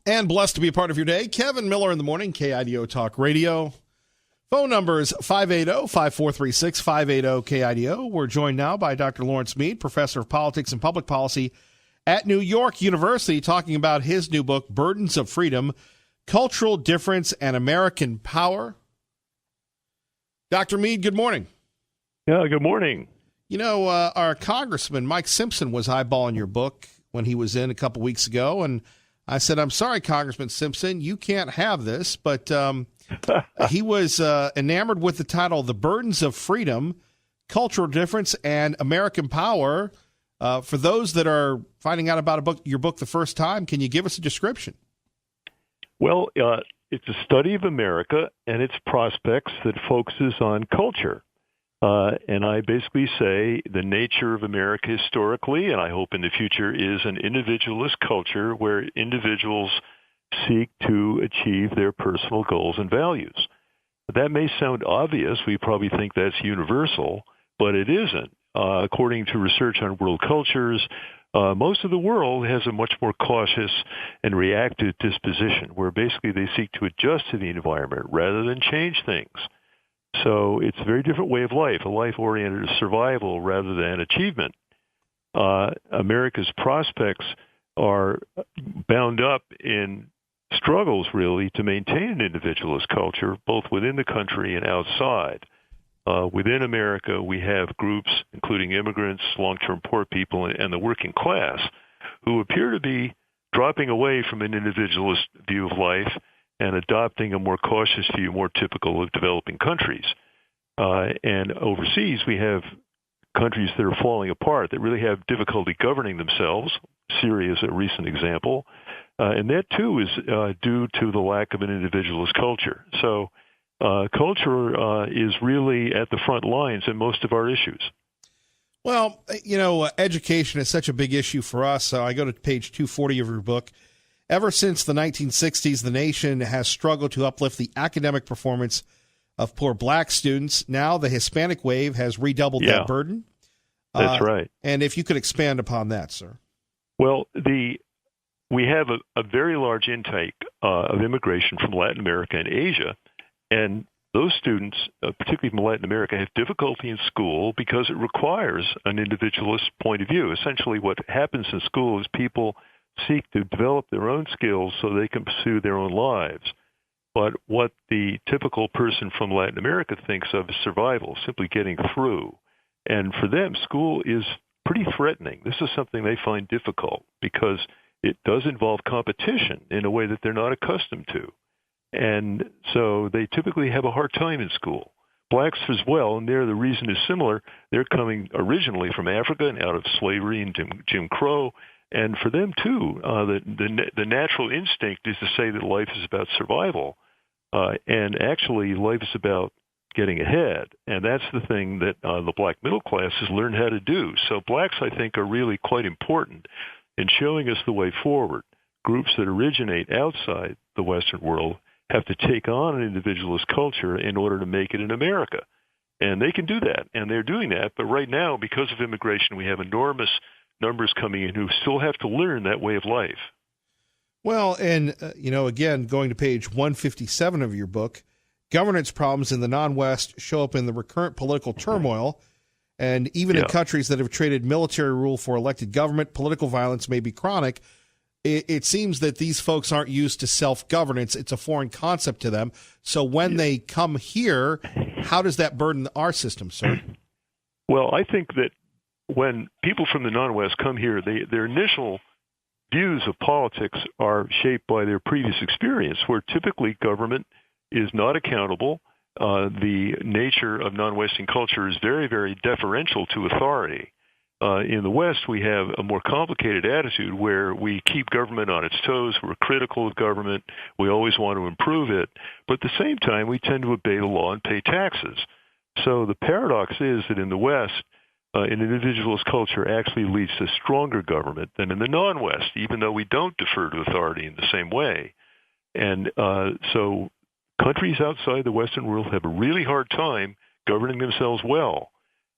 And blessed to be a part of your day. Kevin Miller in the morning, KIDO Talk Radio. Phone number is 580-5436, 580-KIDO. We're joined now by Dr. Lawrence Mead, professor of politics and public policy at New York University, talking about his new book, Burdens of Freedom, Cultural Difference and American Power. Dr. Mead, good morning. Yeah, good morning. You know, our congressman, Mike Simpson, was eyeballing your book when he was in a couple weeks ago, and I said, I'm sorry, Congressman Simpson, you can't have this, but he was enamored with the title, The Burdens of Freedom, Cultural Difference, and American Power. For those that are finding out about your book the first time, can you give us a description? Well, it's a study of America and its prospects that focuses on culture. And I basically say the nature of America historically, and I hope in the future, is an individualist culture where individuals seek to achieve their personal goals and values. That may sound obvious. We probably think that's universal, but it isn't. According to research on world cultures, most of the world has a much more cautious and reactive disposition, where basically they seek to adjust to the environment rather than change things. So it's a very different way of life, a life oriented to survival rather than achievement. America's prospects are bound up in struggles, really, to maintain an individualist culture, both within the country and outside. Within America, we have groups, including immigrants, long-term poor people, and the working class, who appear to be dropping away from an individualist view of life and adopting a more cautious view, more typical of developing countries. And overseas, we have countries that are falling apart, that really have difficulty governing themselves. Syria is a recent example. And that, too, is due to the lack of an individualist culture. So culture is really at the front lines in most of our issues. Well, you know, education is such a big issue for us. So I go to page 240 of your book. Ever since the 1960s, the nation has struggled to uplift the academic performance of poor black students. Now the Hispanic wave has redoubled that burden. That's right. And if you could expand upon that, sir. Well, we have a very large intake of immigration from Latin America and Asia, and those students, particularly from Latin America, have difficulty in school because it requires an individualist point of view. Essentially, what happens in school is people seek to develop their own skills so they can pursue their own lives. But what the typical person from Latin America thinks of is survival, simply getting through. And for them, school is pretty threatening. This is something they find difficult because it does involve competition in a way that they're not accustomed to. And so they typically have a hard time in school. Blacks as well, and there the reason is similar. They're coming originally from Africa and out of slavery and Jim Crow. And for them, too, the natural instinct is to say that life is about survival. And actually, life is about getting ahead. And that's the thing that the black middle class has learned how to do. So blacks, I think, are really quite important in showing us the way forward. Groups that originate outside the Western world have to take on an individualist culture in order to make it in America. And they can do that, and they're doing that. But right now, because of immigration, we have enormous numbers coming in who still have to learn that way of life. Well, and, you know, again, going to page 157 of your book, governance problems in the non-West show up in the recurrent political turmoil, and even in countries that have traded military rule for elected government, political violence may be chronic. It seems that these folks aren't used to self-governance. It's a foreign concept to them. So when they come here, how does that burden our system, sir? Well, I think that when people from the non-West come here, their initial views of politics are shaped by their previous experience, where typically government is not accountable. The nature of non-Western culture is very, very deferential to authority. In the West, we have a more complicated attitude where we keep government on its toes. We're critical of government. We always want to improve it. But at the same time, we tend to obey the law and pay taxes. So the paradox is that in the West, an individualist culture actually leads to stronger government than in the non-West, even though we don't defer to authority in the same way. And so countries outside the Western world have a really hard time governing themselves well.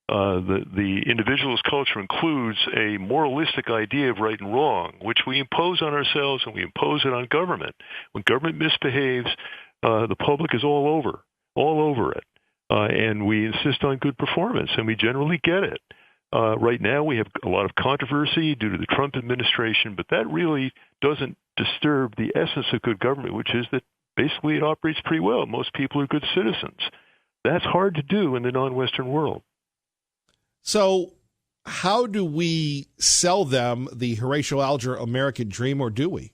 The individualist culture includes a moralistic idea of right and wrong, which we impose on ourselves and we impose it on government. When government misbehaves, the public is all over it. And we insist on good performance, and we generally get it. Right now, we have a lot of controversy due to the Trump administration, but that really doesn't disturb the essence of good government, which is that basically it operates pretty well. Most people are good citizens. That's hard to do in the non-Western world. So how do we sell them the Horatio Alger American dream, or do we?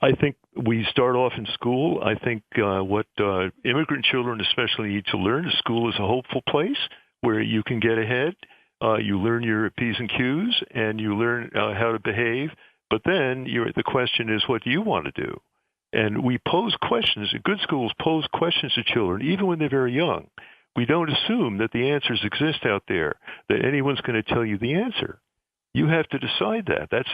I think we start off in school. I think what immigrant children especially need to learn is school is a hopeful place where you can get ahead. You learn your P's and Q's, and you learn how to behave. But then the question is, what do you want to do? And we pose questions. Good schools pose questions to children, even when they're very young. We don't assume that the answers exist out there, that anyone's going to tell you the answer. You have to decide that. That's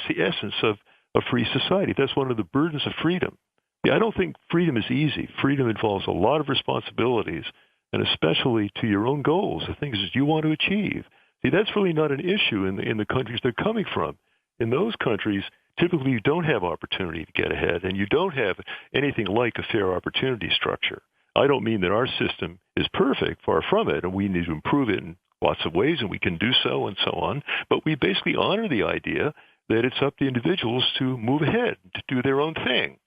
the essence of a free society. That's one of the burdens of freedom. I don't think freedom is easy. Freedom involves a lot of responsibilities, and especially to your own goals, the things that you want to achieve. See, that's really not an issue in the countries they're coming from. In those countries, typically you don't have opportunity to get ahead, and you don't have anything like a fair opportunity structure. I don't mean that our system is perfect, far from it, and we need to improve it in lots of ways, and we can do so and so on. But we basically honor the idea that it's up to individuals to move ahead, to do their own thing.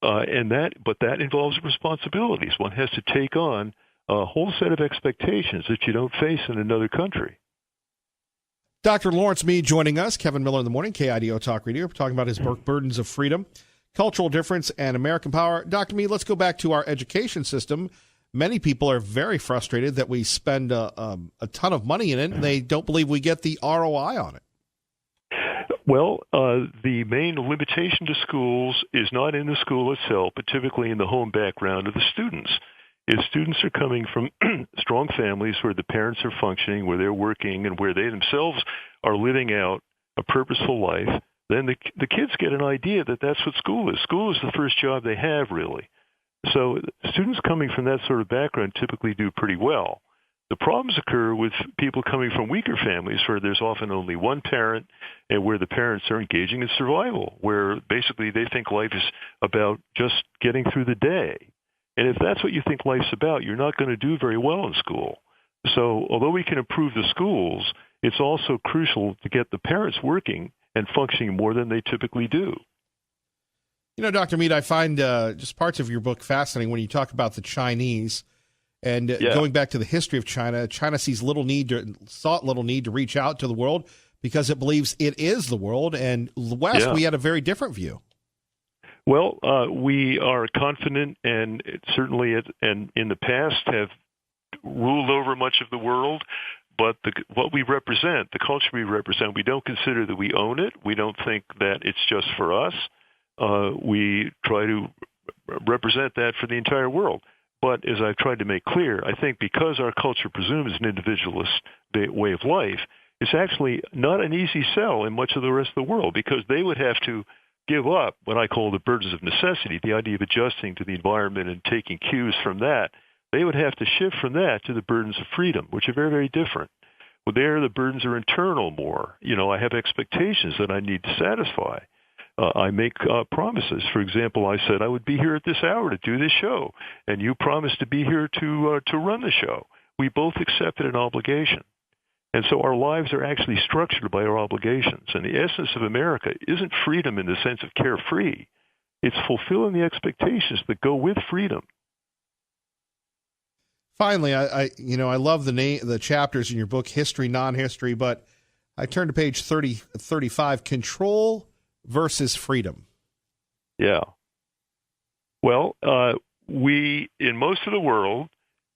But that involves responsibilities. One has to take on a whole set of expectations that you don't face in another country. Dr. Lawrence Mead joining us, Kevin Miller in the Morning, KIDO Talk Radio. We're talking about his book, Burdens of Freedom, Cultural Difference and American Power. Dr. Mead, let's go back to our education system. Many people are very frustrated that we spend a ton of money in it, and they don't believe we get the ROI on it. Well, the main limitation to schools is not in the school itself, but typically in the home background of the students. If students are coming from strong families where the parents are functioning, where they're working, and where they themselves are living out a purposeful life, then the kids get an idea that that's what school is. School is the first job they have, really. So students coming from that sort of background typically do pretty well. The problems occur with people coming from weaker families where there's often only one parent and where the parents are engaging in survival, where basically they think life is about just getting through the day. And if that's what you think life's about, you're not going to do very well in school. So although we can improve the schools, it's also crucial to get the parents working and functioning more than they typically do. You know, Dr. Mead, I find just parts of your book fascinating when you talk about the Chinese. And going back to the history of China, China sought little need to reach out to the world because it believes it is the world. And the West, we had a very different view. Well, we are confident and certainly and in the past have ruled over much of the world. But what we represent, the culture we represent, we don't consider that we own it. We don't think that it's just for us. We try to represent that for the entire world. But as I've tried to make clear, I think because our culture presumes an individualist way of life, it's actually not an easy sell in much of the rest of the world because they would have to give up what I call the burdens of necessity, the idea of adjusting to the environment and taking cues from that. They would have to shift from that to the burdens of freedom, which are very, very different. Well, there the burdens are internal more. You know, I have expectations that I need to satisfy. I make promises. For example, I said I would be here at this hour to do this show, and you promised to be here to run the show. We both accepted an obligation. And so our lives are actually structured by our obligations. And the essence of America isn't freedom in the sense of carefree. It's fulfilling the expectations that go with freedom. Finally, I love the chapters in your book, History, Non-History, but I turn to page 35, Control versus Freedom. Yeah. Well, in most of the world,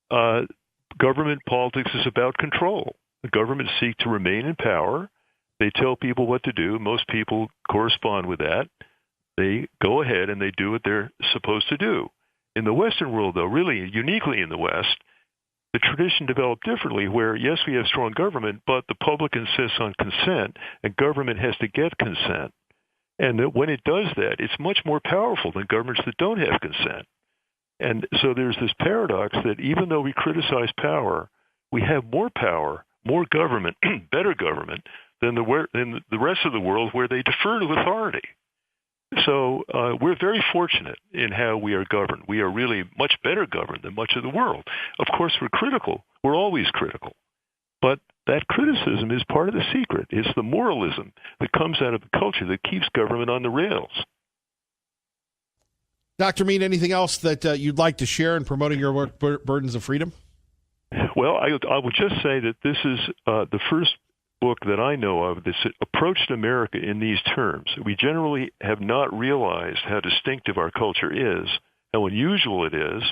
government politics is about control. The government seek to remain in power. They tell people what to do. Most people correspond with that. They go ahead and they do what they're supposed to do. In the Western world, though, really uniquely in the West, the tradition developed differently where, yes, we have strong government, but the public insists on consent, and government has to get consent. And that when it does that, it's much more powerful than governments that don't have consent. And so there's this paradox that even though we criticize power, we have more power, more government, better government than the rest of the world where they defer to authority. So we're very fortunate in how we are governed. We are really much better governed than much of the world. Of course, we're critical. We're always critical. But that criticism is part of the secret. It's the moralism that comes out of the culture that keeps government on the rails. Dr. Mead, anything else that you'd like to share in promoting your work, Burdens of Freedom? Well, I would just say that this is the first book that I know of that's approached America in these terms. We generally have not realized how distinctive our culture is, how unusual it is,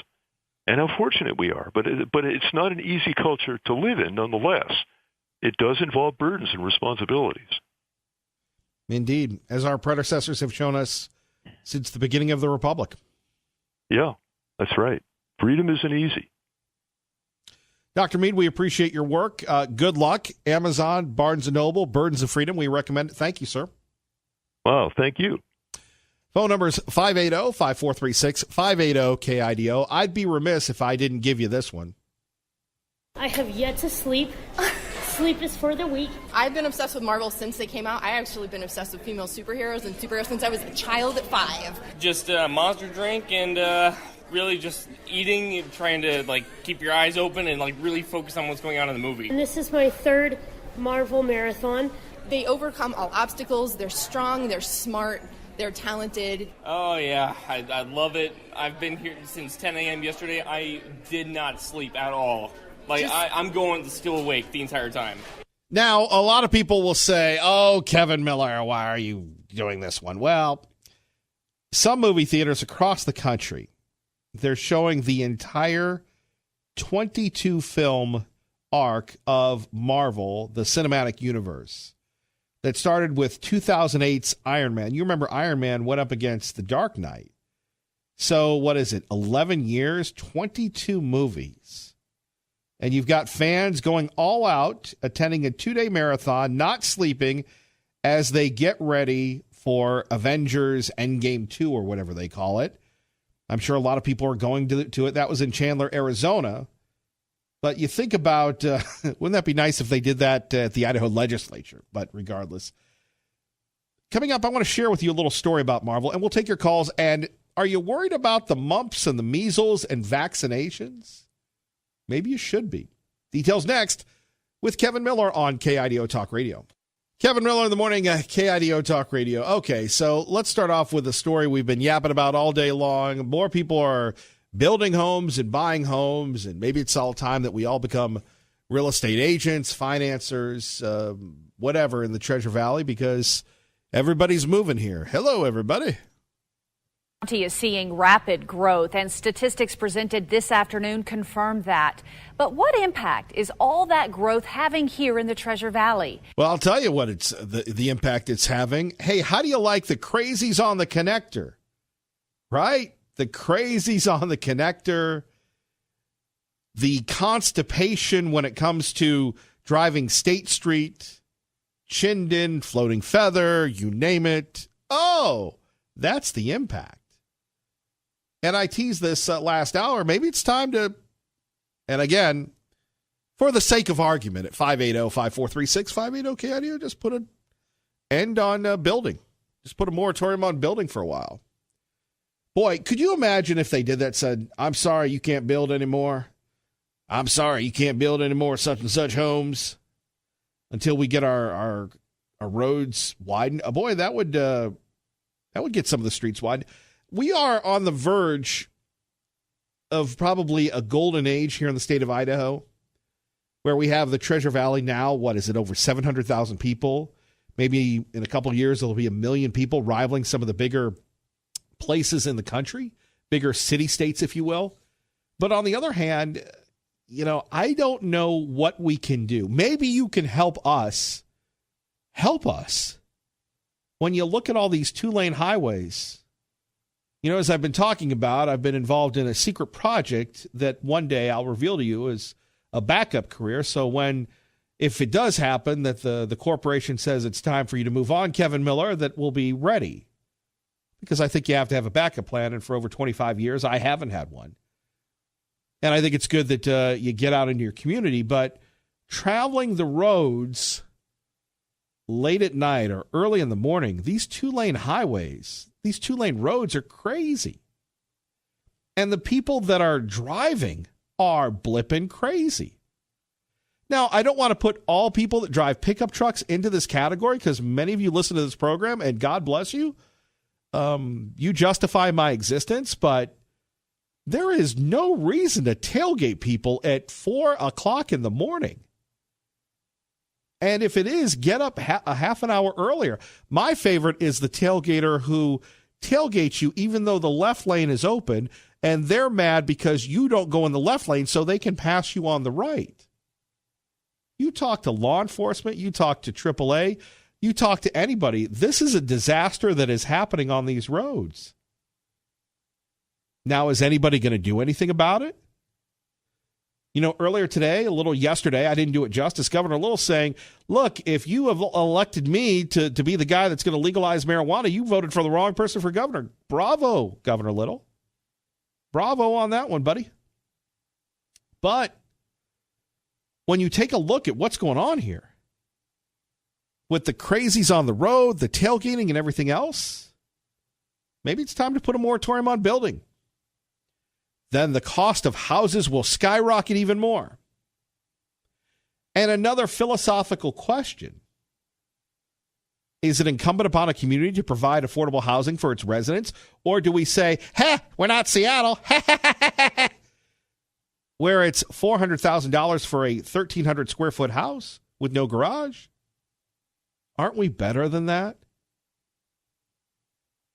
and how fortunate we are. But it's not an easy culture to live in, nonetheless. It does involve burdens and responsibilities. Indeed, as our predecessors have shown us since the beginning of the Republic. Yeah, that's right. Freedom isn't easy. Dr. Mead, we appreciate your work. Good luck. Amazon, Barnes & Noble, Burdens of Freedom. We recommend it. Thank you, sir. Wow, thank you. Phone number is 580-5436, 580-KIDO. I'd be remiss if I didn't give you this one. I have yet to sleep. Sleep is for the weak. I've been obsessed with Marvel since they came out. I actually been obsessed with female superheroes and superheroes since I was a child at 5. Just a Monster drink and really just eating and trying to keep your eyes open and really focus on what's going on in the movie. And this is my 3rd Marvel marathon. They overcome all obstacles. They're strong. They're smart. They're talented. Oh, yeah. I love it. I've been here since 10 a.m. yesterday. I did not sleep at all. I'm going still awake the entire time. Now, a lot of people will say, oh, Kevin Miller, why are you doing this one? Well, some movie theaters across the country, they're showing the entire 22-film arc of Marvel, the cinematic universe, that started with 2008's Iron Man. You remember Iron Man went up against The Dark Knight. So what is it, 11 years, 22 movies. And you've got fans going all out, attending a 2-day marathon, not sleeping, as they get ready for Avengers Endgame 2 or whatever they call it. I'm sure a lot of people are going to it. That was in Chandler, Arizona. But you think about, wouldn't that be nice if they did that at the Idaho legislature? But regardless. Coming up, I want to share with you a little story about Marvel, and we'll take your calls. And are you worried about the mumps and the measles and vaccinations? Maybe you should be. Details next with Kevin Miller on KIDO Talk Radio. Kevin Miller in the morning, KIDO Talk Radio. Okay, so let's start off with a story we've been yapping about all day long. More people are building homes and buying homes, and maybe it's all time that we all become real estate agents, financiers, whatever in the Treasure Valley, because everybody's moving here. Hello, everybody. County is seeing rapid growth, and statistics presented this afternoon confirm that. But what impact is all that growth having here in the Treasure Valley? Well, I'll tell you what it's the impact it's having. Hey, how do you like the crazies on the connector? Right? The crazies on the connector, the constipation when it comes to driving State Street, Chinden, Floating Feather, you name it. Oh, that's the impact. And I teased this last hour. Maybe it's time to, and again, for the sake of argument, at 580-5436, 580-KIDO, just put an end on building. Just put a moratorium on building for a while. Boy, could you imagine if they did that, said, I'm sorry, you can't build anymore. I'm sorry, you can't build any more such and such homes until we get our roads widened. Boy, that would get some of the streets widened. We are on the verge of probably a golden age here in the state of Idaho, where we have the Treasure Valley now. What is it, over 700,000 people? Maybe in a couple of years, there'll be 1 million people, rivaling some of the bigger places in the country, bigger city states, if you will. But on the other hand, I don't know what we can do. Maybe you can help us. Help us. When you look at all these 2-lane highways, as I've been talking about, I've been involved in a secret project that one day I'll reveal to you is a backup career. So if it does happen that the corporation says it's time for you to move on, Kevin Miller, that we'll be ready. Because I think you have to have a backup plan. And for over 25 years, I haven't had one. And I think it's good that you get out into your community, but traveling the roads late at night or early in the morning, these 2-lane highways, these 2-lane roads are crazy. And the people that are driving are blipping crazy. Now, I don't want to put all people that drive pickup trucks into this category because many of you listen to this program, and God bless you. You justify my existence, but there is no reason to tailgate people at 4 o'clock in the morning. And if it is, get up a half an hour earlier. My favorite is the tailgater who tailgates you even though the left lane is open, and they're mad because you don't go in the left lane so they can pass you on the right. You talk to law enforcement, you talk to AAA, you talk to anybody. This is a disaster that is happening on these roads. Now, is anybody going to do anything about it? You know, earlier today, a little yesterday, I didn't do it justice, Governor Little saying, look, if you have elected me to be the guy that's going to legalize marijuana, you voted for the wrong person for governor. Bravo, Governor Little. Bravo on that one, buddy. But when you take a look at what's going on here, with the crazies on the road, the tailgating and everything else, maybe it's time to put a moratorium on building. Then the cost of houses will skyrocket even more. And another philosophical question. Is it incumbent upon a community to provide affordable housing for its residents? Or do we say, we're not Seattle, where it's $400,000 for a 1,300 square foot house with no garage? Aren't we better than that?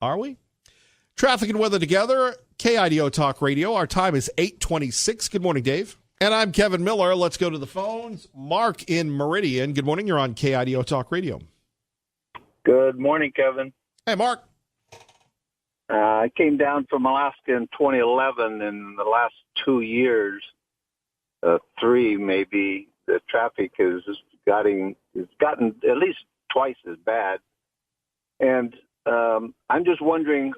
Are we? Traffic and weather together, KIDO Talk Radio. Our time is 8:26. Good morning, Dave. And I'm Kevin Miller. Let's go to the phones. Mark in Meridian. Good morning. You're on KIDO Talk Radio. Good morning, Kevin. Hey, Mark. I came down from Alaska in 2011. In the last 2 years, 3 maybe, the traffic has gotten at least twice as bad. And I'm just wondering,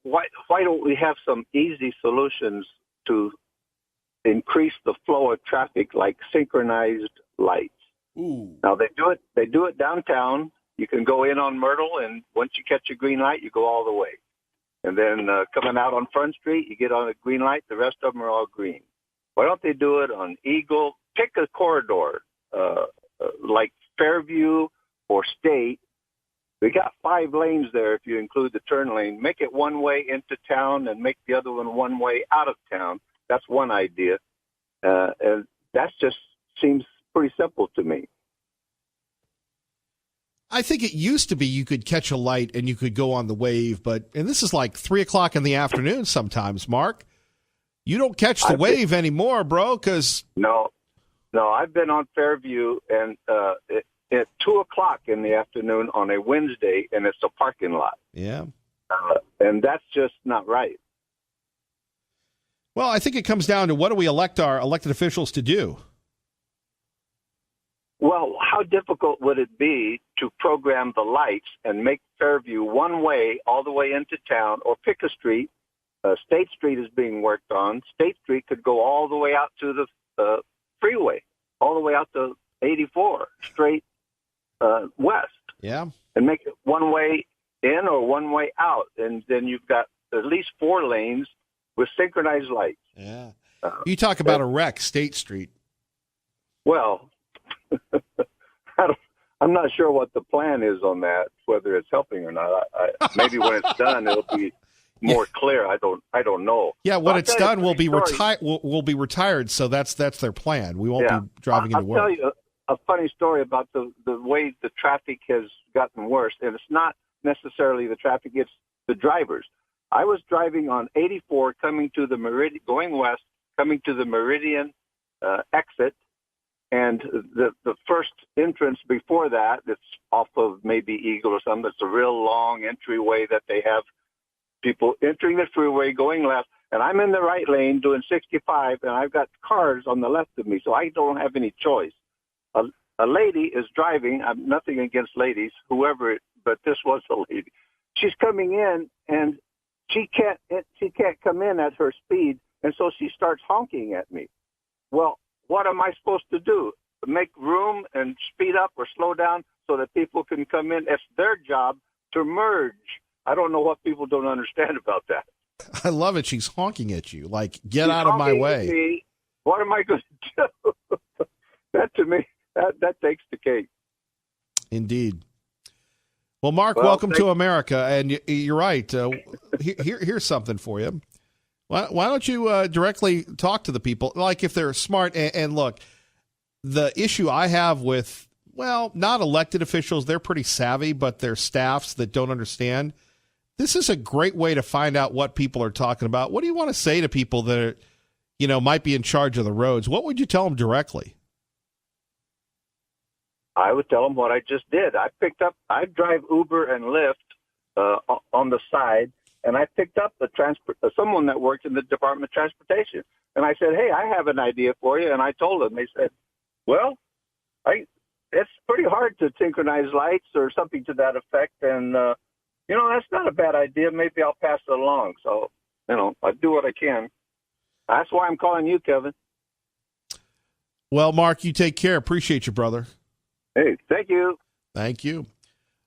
why don't we have some easy solutions to increase the flow of traffic, like synchronized lights? Ooh. Now they do it downtown. You can go in on Myrtle, and once you catch a green light, you go all the way. And then coming out on Front Street, you get on a green light. The rest of them are all green. Why don't they do it on Eagle? Pick a corridor like Fairview or State. We got 5 lanes there if you include the turn lane. Make it one way into town and make the other one way out of town. That's one idea. And that just seems pretty simple to me. I think it used to be you could catch a light and you could go on the wave, and this is like 3 o'clock in the afternoon sometimes, Mark. You don't catch the wave anymore, bro, because... No, I've been on Fairview, and at 2 o'clock in the afternoon on a Wednesday, and it's a parking lot. Yeah. And that's just not right. Well, I think it comes down to what do we elect our elected officials to do? Well, how difficult would it be to program the lights and make Fairview one way all the way into town, or pick a street? State Street is being worked on. State Street could go all the way out to the freeway, all the way out to 84, straight west. Yeah. And make it one way in or one way out. And then you've got at least 4 lanes with synchronized lights. Yeah. You talk about a wreck, State Street. Well, I'm not sure what the plan is on that, whether it's helping or not. Maybe when it's done, it'll be more clear. I don't know. Yeah, when it's done, we'll be retired. So that's their plan. We won't be driving into work. I'll tell you a funny story about the way the traffic has gotten worse, and it's not necessarily the traffic; it's the drivers. I was driving on 84 coming to the Meridian, going west, coming to the Meridian exit. And the first entrance before that, it's off of maybe Eagle or something. It's a real long entryway that they have people entering the freeway going left. And I'm in the right lane doing 65, and I've got cars on the left of me, so I don't have any choice. A lady is driving. I'm nothing against ladies, whoever, but this was a lady. She's coming in, and she can't come in at her speed And so she starts honking at me. Well, what am I supposed to do? Make room and speed up or slow down so that people can come in? It's their job to merge. I don't know what people don't understand about that. I love it. She's honking at you, like, get out of my way. Me. What am I going to do? That, to me, that takes the cake. Indeed. Well, Mark, welcome to America. And you're right. Here's something for you. Why don't you directly talk to the people, like if they're smart? And look, the issue I have with, well, not elected officials, they're pretty savvy, but they're staffs that don't understand. This is a great way to find out what people are talking about. What do you want to say to people that are, might be in charge of the roads? What would you tell them directly? I would tell them what I just did. I drive Uber and Lyft on the side, and I picked up someone that worked in the Department of Transportation. And I said, hey, I have an idea for you. And I told them. They said, well, it's pretty hard to synchronize lights or something to that effect. And, that's not a bad idea. Maybe I'll pass it along. So, I do what I can. That's why I'm calling you, Kevin. Well, Mark, you take care. Appreciate you, brother. Hey, thank you. Thank you.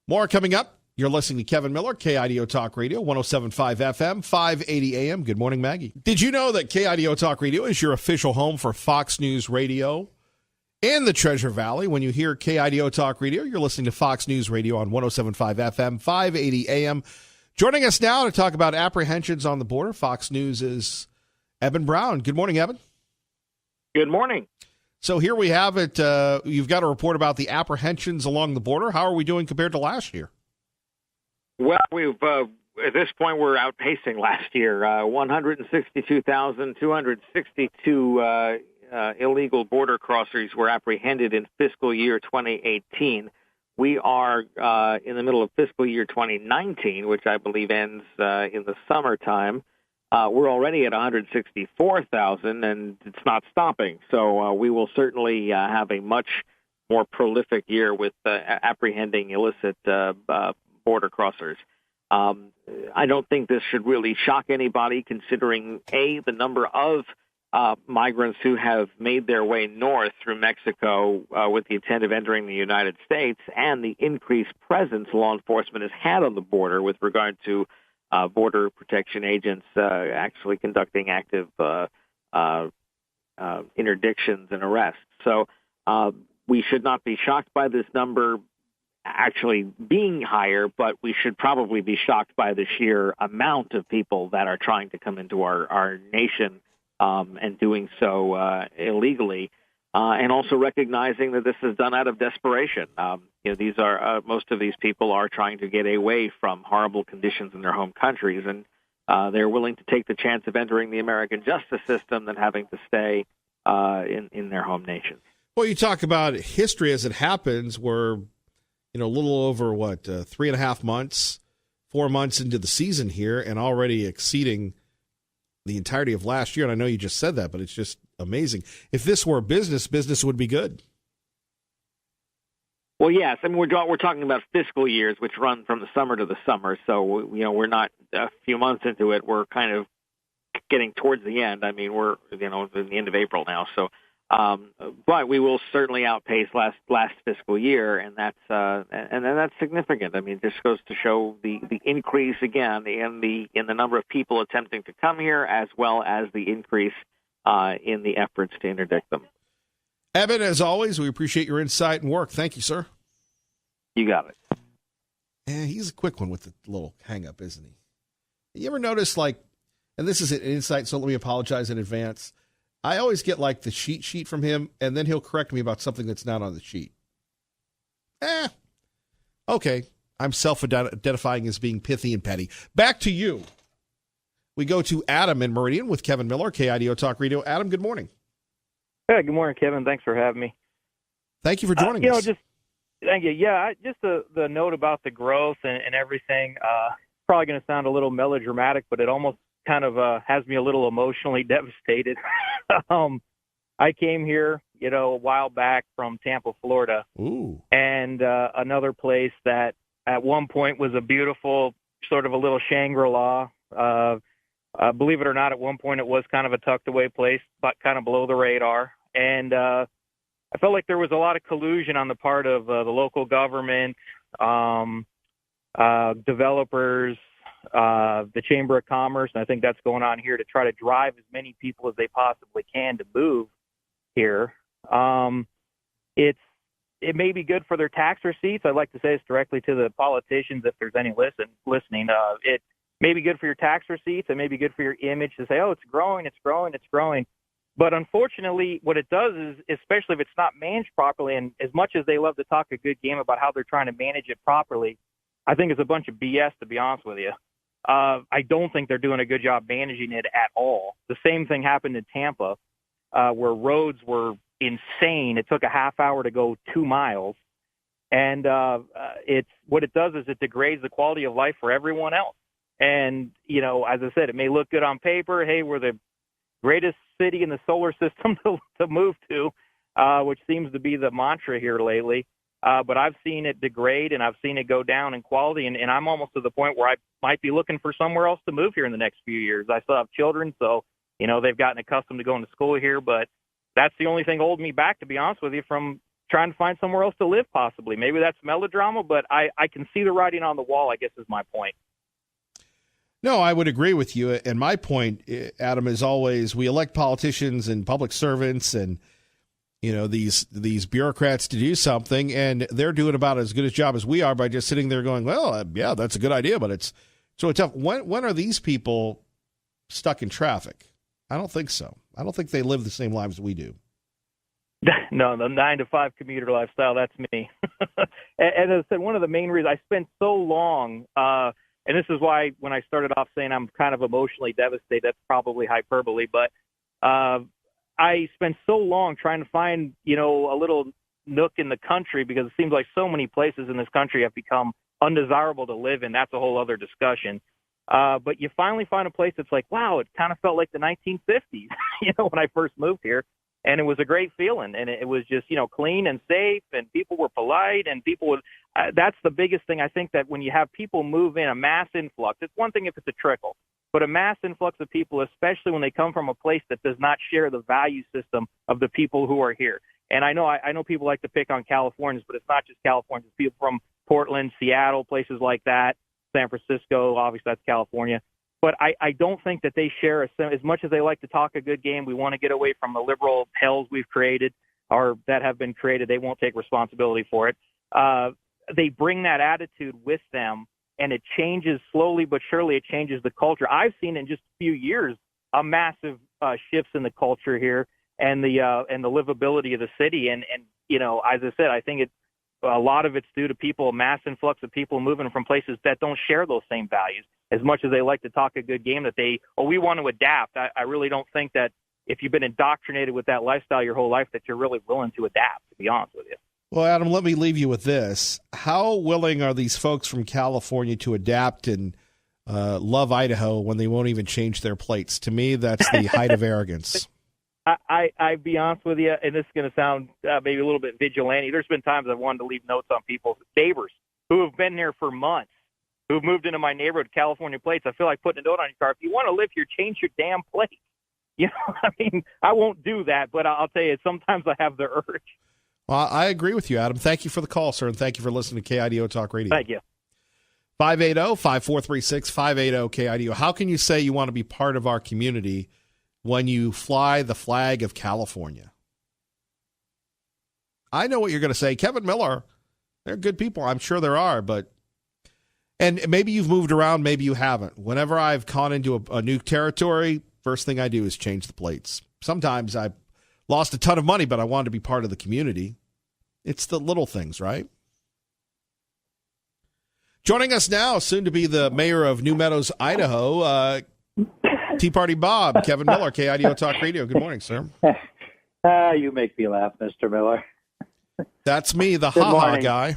More coming up. You're listening to Kevin Miller, KIDO Talk Radio, 107.5 FM, 580 AM. Good morning, Maggie. Did you know that KIDO Talk Radio is your official home for Fox News Radio in the Treasure Valley? When you hear KIDO Talk Radio, you're listening to Fox News Radio on 107.5 FM, 580 AM. Joining us now to talk about apprehensions on the border, Fox News is Eben Brown. Good morning, Eben. Good morning. So here we have it. You've got a report about the apprehensions along the border. How are we doing compared to last year? Well, we've at this point we're outpacing last year. 162,262 illegal border crossers were apprehended in fiscal year 2018. We are in the middle of fiscal year 2019, which I believe ends in the summertime. We're already at 164,000, and it's not stopping. So we will certainly have a much more prolific year with apprehending illicit border crossers. I don't think this should really shock anybody, considering, A, the number of migrants who have made their way north through Mexico with the intent of entering the United States, and the increased presence law enforcement has had on the border with regard to border protection agents actually conducting active interdictions and arrests. So we should not be shocked by this number actually being higher, but we should probably be shocked by the sheer amount of people that are trying to come into our nation and doing so illegally, and also recognizing that this is done out of desperation. These are most of these people are trying to get away from horrible conditions in their home countries, and they're willing to take the chance of entering the American justice system than having to stay in their home nations. Well, you talk about history as it happens. We're a little over 3.5 months, 4 months into the season here, and already exceeding the entirety of last year. And I know you just said that, but it's just amazing. If this were business would be good. Well, yes. I mean, we're talking about fiscal years, which run from the summer to the summer. So, we're not a few months into it. We're kind of getting towards the end. I mean, we're, in the end of April now. So, but we will certainly outpace last fiscal year, and that's significant. I mean, it just goes to show the increase again in the number of people attempting to come here, as well as the increase in the efforts to interdict them. Eben, as always, we appreciate your insight and work. Thank you, sir. You got it. Yeah, he's a quick one with the little hang-up, isn't he? You ever notice, and this is an insight, so let me apologize in advance. I always get, the cheat sheet from him, and then he'll correct me about something that's not on the sheet. Okay. I'm self-identifying as being pithy and petty. Back to you. We go to Adam in Meridian with Kevin Miller, KIDO Talk Radio. Adam, good morning. Hey, good morning, Kevin. Thanks for having me. Thank you for joining us. Thank you. Yeah, just the note about the growth and everything, probably going to sound a little melodramatic, but it almost kind of has me a little emotionally devastated. I came here, a while back from Tampa, Florida. Ooh. And another place that at one point was a beautiful, sort of a little Shangri-La, Believe it or not, at one point it was kind of a tucked away place, but kind of below the radar. And I felt like there was a lot of collusion on the part of the local government, developers, the Chamber of Commerce, and I think that's going on here to try to drive as many people as they possibly can to move here. It may be good for their tax receipts. I'd like to say this directly to the politicians if there's any listening. It may be good for your tax receipts. It may be good for your image to say, oh, it's growing, it's growing, it's growing. But unfortunately, what it does is, especially if it's not managed properly, and as much as they love to talk a good game about how they're trying to manage it properly, I think it's a bunch of BS, to be honest with you. I don't think they're doing a good job managing it at all. The same thing happened in Tampa, where roads were insane. It took a half hour to go 2 miles. And what it does is it degrades the quality of life for everyone else. And, you know, as I said, it may look good on paper. Hey, we're the greatest city in the solar system to move to, which seems to be the mantra here lately. But I've seen it degrade and I've seen it go down in quality. And I'm almost to the point where I might be looking for somewhere else to move here in the next few years. I still have children, so, you know, they've gotten accustomed to going to school here. But that's the only thing holding me back, to be honest with you, from trying to find somewhere else to live possibly. Maybe that's melodrama, but I can see the writing on the wall, I guess is my point. No, I would agree with you. And my point, Adam, is always we elect politicians and public servants and, you know, these bureaucrats to do something, and they're doing about as good a job as we are by just sitting there going, well, yeah, that's a good idea, but it's really tough. When are these people stuck in traffic? I don't think so. I don't think they live the same lives we do. No, the 9-to-5 commuter lifestyle, that's me. And as I said, one of the main reasons I spent so long, and this is why when I started off saying I'm kind of emotionally devastated, that's probably hyperbole, but I spent so long trying to find, you know, a little nook in the country because it seems like so many places in this country have become undesirable to live in. That's a whole other discussion. But you finally find a place that's like, wow, it kind of felt like the 1950s, you know, when I first moved here. And it was a great feeling. And it was just, you know, clean and safe, and people were polite, and people would, that's the biggest thing. I think that when you have people move in, a mass influx, it's one thing if it's a trickle, but a mass influx of people, especially when they come from a place that does not share the value system of the people who are here. And I know people like to pick on Californians, but it's not just Californians. It's people from Portland, Seattle, places like that, San Francisco, obviously that's California. But I don't think that they share, as much as they like to talk a good game, we want to get away from the liberal hells we've created or that have been created. They won't take responsibility for it. They bring that attitude with them, and it changes slowly but surely. It changes the culture. I've seen in just a few years a massive shifts in the culture here and the livability of the city. And you know, as I said, I think a lot of it's due to people, a mass influx of people moving from places that don't share those same values. As much as they like to talk a good game, that we want to adapt. I really don't think that if you've been indoctrinated with that lifestyle your whole life that you're really willing to adapt, to be honest with you. Well, Adam, let me leave you with this. How willing are these folks from California to adapt and love Idaho when they won't even change their plates? To me, that's the height of arrogance. I'd be honest with you, and this is going to sound maybe a little bit vigilante. There's been times I've wanted to leave notes on people's neighbors who have been here for months, who've moved into my neighborhood, California plates. I feel like putting a note on your car. If you want to live here, change your damn plate. You know, I mean, I won't do that, but I'll tell you, sometimes I have the urge. Well, I agree with you, Adam. Thank you for the call, sir, and thank you for listening to KIDO Talk Radio. Thank you. 580-5436, 580-KIDO. How can you say you want to be part of our community when you fly the flag of California? I know what you're going to say. Kevin Miller, they're good people. I'm sure there are, but and maybe you've moved around, maybe you haven't. Whenever I've gone into a new territory, first thing I do is change the plates. Sometimes I lost a ton of money, but I wanted to be part of the community. It's the little things, right? Joining us now, soon to be the mayor of New Meadows, Idaho, Tea Party Bob, Kevin Miller, KIDO Talk Radio. Good morning, sir. You make me laugh, Mr. Miller. That's me, the ha-ha guy.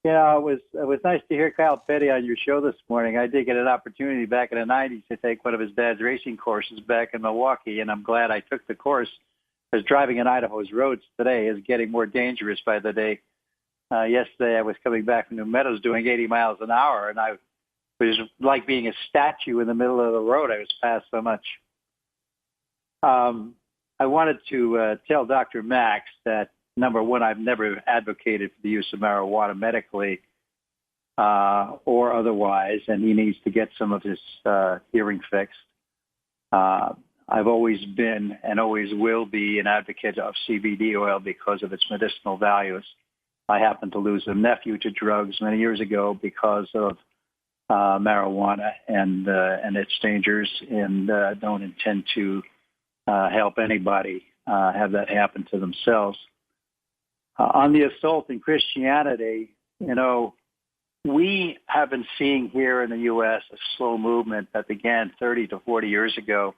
Yeah, it was nice to hear Kyle Petty on your show this morning. I did get an opportunity back in the 90s to take one of his dad's racing courses back in Milwaukee, and I'm glad I took the course because driving in Idaho's roads today is getting more dangerous by the day. Yesterday I was coming back from New Meadows doing 80 miles an hour, and I It was like being a statue in the middle of the road. I was past so much. I wanted to tell Dr. Max that, number one, I've never advocated for the use of marijuana medically or otherwise, and he needs to get some of his hearing fixed. I've always been and always will be an advocate of CBD oil because of its medicinal values. I happened to lose a nephew to drugs many years ago because of marijuana and its dangers, and don't intend to help anybody have that happen to themselves. On the assault in Christianity, we have been seeing here in the U.S. a slow movement that began 30 to 40 years ago.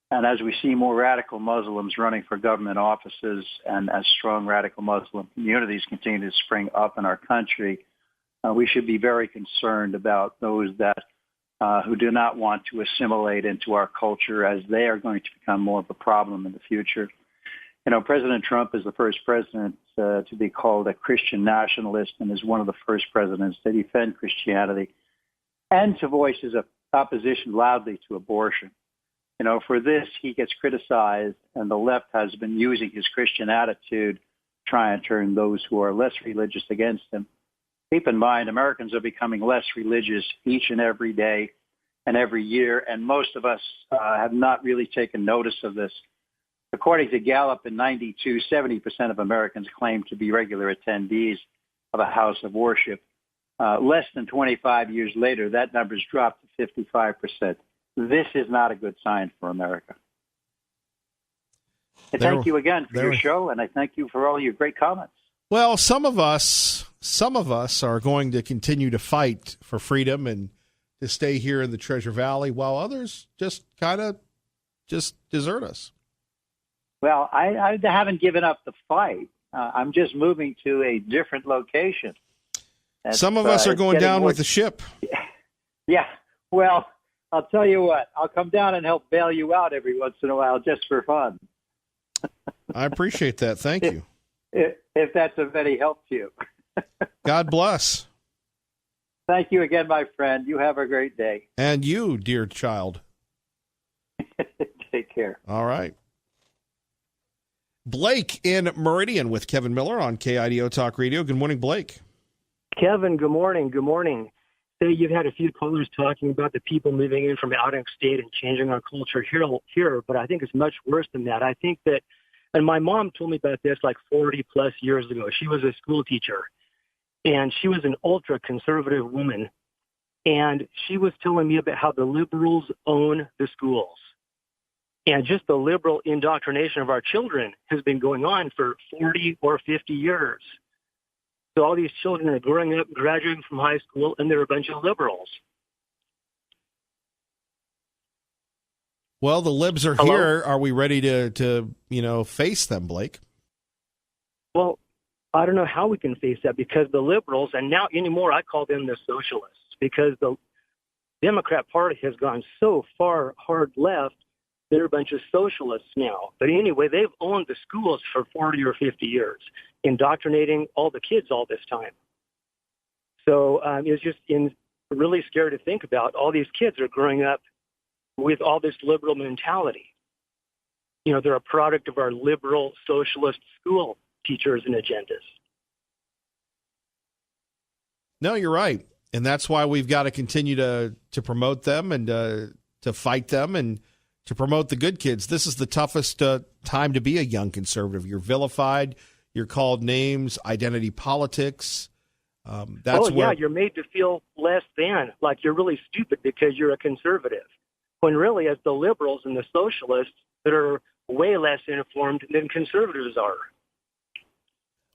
And as we see more radical Muslims running for government offices and as strong radical Muslim communities continue to spring up in our country, we should be very concerned about those that who do not want to assimilate into our culture, as they are going to become more of a problem in the future. President Trump is the first president to be called a Christian nationalist and is one of the first presidents to defend Christianity and to voice his opposition loudly to abortion. For this, he gets criticized, and the left has been using his Christian attitude to try and turn those who are less religious against him. Keep in mind, Americans are becoming less religious each and every day and every year, and most of us have not really taken notice of this. According to Gallup in '92, 70% of Americans claim to be regular attendees of a house of worship. Less than 25 years later, that number's dropped to 55%. This is not a good sign for America. And thank you again for your show, and I thank you for all your great comments. Well, some of us are going to continue to fight for freedom and to stay here in the Treasure Valley, while others just desert us. Well, I haven't given up the fight. I'm just moving to a different location. Some of us are going down with the ship. Yeah. Well, I'll tell you what. I'll come down and help bail you out every once in a while just for fun. I appreciate that. Thank you. If that's of any help to you. God bless. Thank you again, my friend. You have a great day. And you, dear child. Take care. All right. Blake in Meridian with Kevin Miller on KIDO Talk Radio. Good morning, Blake. Kevin, good morning. Good morning. So you've had a few callers talking about the people moving in from out of state and changing our culture here, but I think it's much worse than that. I think that, and my mom told me about this like 40 plus years ago. She was a school teacher, and she was an ultra conservative woman. And she was telling me about how the liberals own the schools. And just the liberal indoctrination of our children has been going on for 40 or 50 years. So all these children are growing up, graduating from high school, and they're a bunch of liberals. Well, the libs are here. Are we ready to face them, Blake? Well, I don't know how we can face that, because the liberals, and now anymore I call them the socialists, because the Democrat Party has gone so far hard left. They're a bunch of socialists now. But anyway, they've owned the schools for 40 or 50 years, indoctrinating all the kids all this time. So it's just really scary to think about. All these kids are growing up with all this liberal mentality. They're a product of our liberal socialist school teachers and agendas. No, you're right. And that's why we've got to continue to promote them and to fight them and to promote the good kids. This is the toughest time to be a young conservative. You're vilified. You're called names, identity politics. You're made to feel less than, like you're really stupid because you're a conservative. When really, as the liberals and the socialists that are way less informed than conservatives are.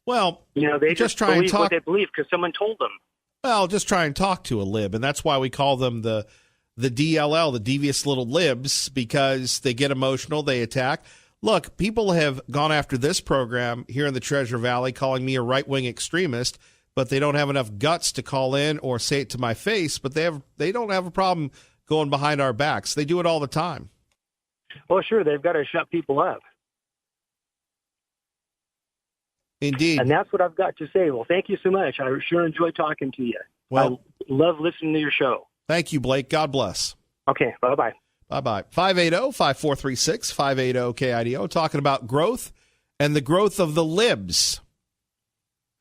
Well, they just try and talk what they believe because someone told them. Well, just try and talk to a lib, and that's why we call them the DLL, the devious little libs, because they get emotional, they attack. Look, people have gone after this program here in the Treasure Valley, calling me a right-wing extremist, but they don't have enough guts to call in or say it to my face, but they don't have a problem going behind our backs. They do it all the time. Well, sure, they've got to shut people up. Indeed. And that's what I've got to say. Well, thank you so much. I sure enjoy talking to you. Well, I love listening to your show. Thank you, Blake. God bless. Okay, bye-bye. Bye-bye. 580-5436, 580-KIDO, talking about growth and the growth of the libs.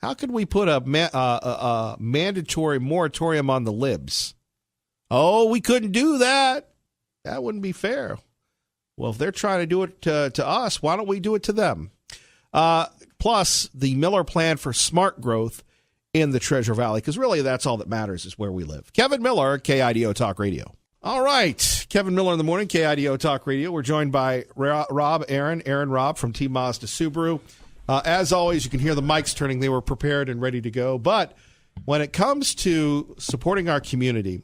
How could we put a mandatory moratorium on the libs? Oh, we couldn't do that. That wouldn't be fair. Well, if they're trying to do it to us, why don't we do it to them? Plus, the Miller plan for smart growth in the Treasure Valley, because really that's all that matters is where we live. Kevin Miller, KIDO Talk Radio. All right, Kevin Miller in the morning, KIDO Talk Radio. We're joined by Aaron Rob from Team Mazda Subaru. As always, you can hear the mics turning. They were prepared and ready to go. But when it comes to supporting our community,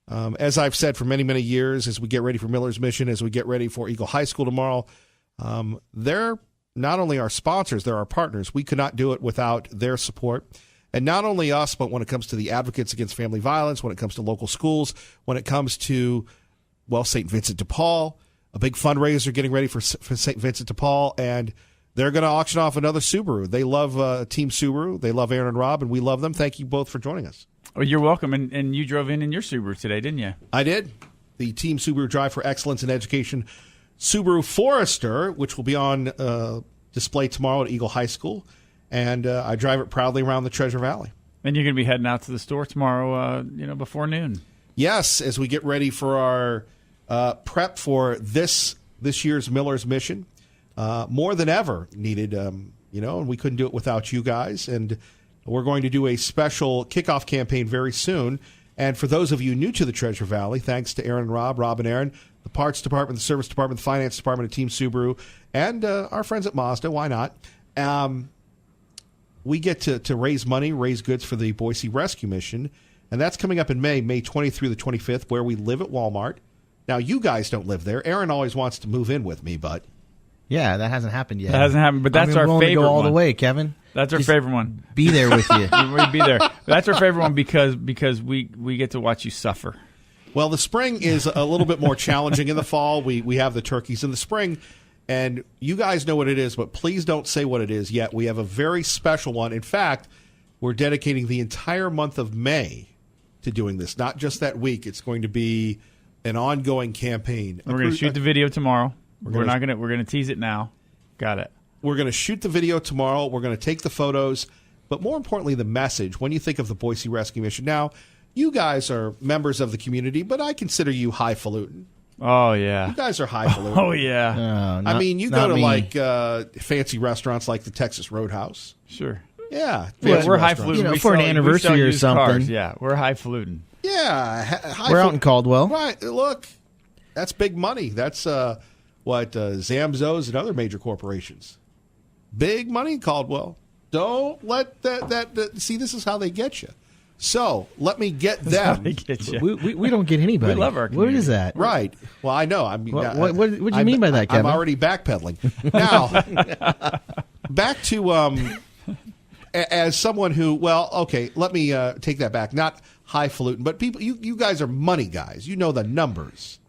as I've said for many, many years, as we get ready for Miller's Mission, as we get ready for Eagle High School tomorrow, they're not only our sponsors, they're our partners. We could not do it without their support. And not only us, but when it comes to the advocates against family violence, when it comes to local schools, when it comes to, well, St. Vincent de Paul, a big fundraiser getting ready for St. Vincent de Paul, and they're going to auction off another Subaru. They love Team Subaru. They love Aaron and Rob, and we love them. Thank you both for joining us. Oh, you're welcome. And you drove in your Subaru today, didn't you? I did. The Team Subaru Drive for Excellence in Education Subaru Forester, which will be on display tomorrow at Eagle High School. And I drive it proudly around the Treasure Valley. And you're going to be heading out to the store tomorrow, before noon. Yes, as we get ready for our prep for this year's Miller's Mission. More than ever needed, and we couldn't do it without you guys. And we're going to do a special kickoff campaign very soon. And for those of you new to the Treasure Valley, thanks to Aaron and Rob and Aaron, the parts department, the service department, the finance department of Team Subaru, and our friends at Mazda, why not? We get to raise money, raise goods for the Boise Rescue Mission, and that's coming up in May 20th through the 25th, where we live at Walmart. Now, you guys don't live there. Aaron always wants to move in with me, but... Yeah, that hasn't happened yet. That hasn't happened, but that's our favorite to go all one. the way, Kevin. That's our favorite one. Be there with you. We'd be there. That's our favorite one because we get to watch you suffer. Well, the spring is a little bit more challenging. In the fall, we have the turkeys. In the spring... And you guys know what it is, but please don't say what it is yet. We have a very special one. In fact, we're dedicating the entire month of May to doing this, not just that week. It's going to be an ongoing campaign. We're going to shoot the video tomorrow. We're going to tease it now. Got it. We're going to shoot the video tomorrow. We're going to take the photos, but more importantly, the message. When you think of the Boise Rescue Mission, now you guys are members of the community, but I consider you highfalutin. Oh, yeah. You guys are highfalutin. Oh, yeah. I mean, you go to, like, fancy restaurants like the Texas Roadhouse. Sure. Yeah. We're highfalutin. For an anniversary or something. Cars. Yeah, we're highfalutin. Yeah. We're out in Caldwell. Right. Look, that's big money. That's Zamzows and other major corporations. Big money in Caldwell. Don't let that see, this is how they get you. So let me get them. We don't get anybody. We love our community. What is that? Right. Well, I know. I mean, what do you mean by that, Kevin? I'm already backpedaling. Now, back to as someone who, well, okay, let me take that back. Not highfalutin, but people. You guys are money guys. You know the numbers.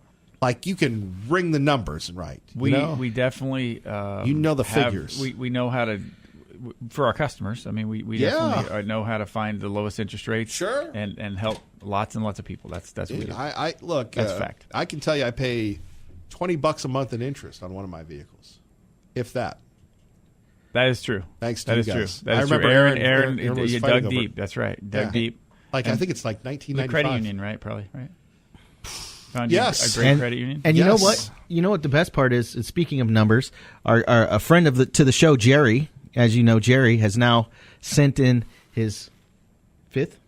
Like you can ring the numbers right. We definitely the figures. We know how to. For our customers, I mean, we definitely know how to find the lowest interest rates, sure, and help lots and lots of people. That's what we do. I look. That's fact. I can tell you, I pay $20 a month in interest on one of my vehicles, if that. That is true. Thanks to you guys. That is remember true. Aaron was dug deep. That's right. Dug deep. Like I think it's like 1995. The credit union, right? Probably right. Found yes, a great credit union. And you know what? You know what the best part is? Speaking of numbers, our a friend to the show, Jerry. As you know, Jerry has now sent in his fifth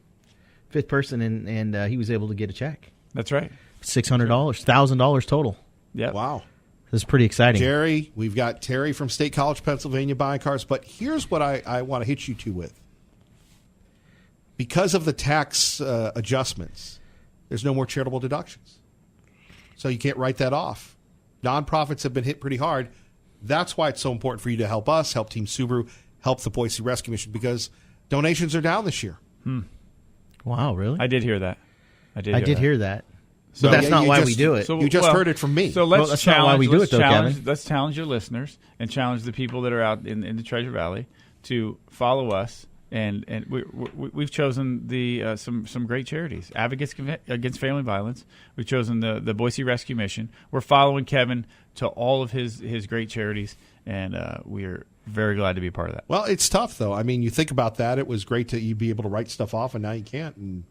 person, and he was able to get a check. That's right. $600, $1,000 total. Yeah. Wow. This is pretty exciting. Jerry, we've got Terry from State College, Pennsylvania buying cars, but here's what I want to hit you two with. Because of the tax adjustments, there's no more charitable deductions. So you can't write that off. Nonprofits have been hit pretty hard. That's why it's so important for you to help us, help Team Subaru, help the Boise Rescue Mission, because donations are down this year. Wow, really? I did hear that. I did hear that. So but that's not why we do it. You just heard it from me. So let's that's challenge, not why we do it, though, Kevin. Let's challenge your listeners and challenge the people that are out in the Treasure Valley to follow us And we've chosen the some great charities. Advocates Against Family Violence. We've chosen the Boise Rescue Mission. We're following Kevin to all of his great charities, and we are very glad to be a part of that. Well, it's tough, though. I mean, you think about that. It was great to you be able to write stuff off, and now you can't. And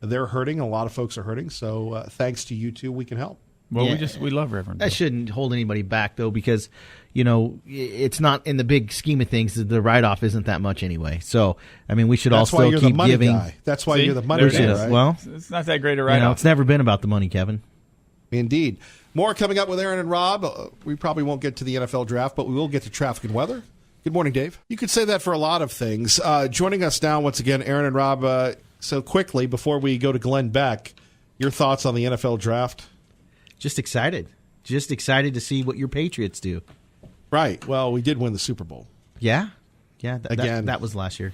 they're hurting. A lot of folks are hurting. So thanks to you two, we can help. Well, we love Reverend Bill. That shouldn't hold anybody back, though, because, it's not in the big scheme of things. The write-off isn't that much anyway. So, I mean, we should all still keep giving. Guy. That's why you're the money guy, right? Well, it's not that great a write-off. It's never been about the money, Kevin. Indeed. More coming up with Aaron and Rob. We probably won't get to the NFL draft, but we will get to traffic and weather. Good morning, Dave. You could say that for a lot of things. Joining us now, once again, Aaron and Rob. So quickly, before we go to Glenn Beck, your thoughts on the NFL draft? Just excited. Just excited to see what your Patriots do. Right. Well, we did win the Super Bowl. Yeah. Yeah. Again. That was last year.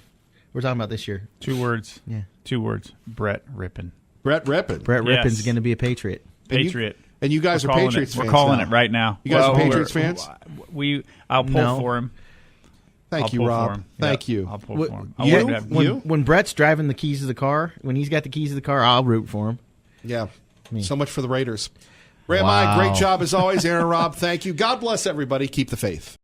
We're talking about this year. 2 words. Yeah. 2 words. Brett Rippon. Brett Rippon. Brett Rippon's going to be a Patriot. Patriot. And you guys are Patriots fans. We're calling now. it right now. You guys are Patriots fans? I'll pull for him. Thank you, Rob. Thank you. I'll pull for him. When Brett's driving the keys of the car, when he's got the keys of the car, I'll root for him. Yeah. So much for the Raiders. Ray, great job as always. Aaron, Rob, thank you. God bless everybody. Keep the faith.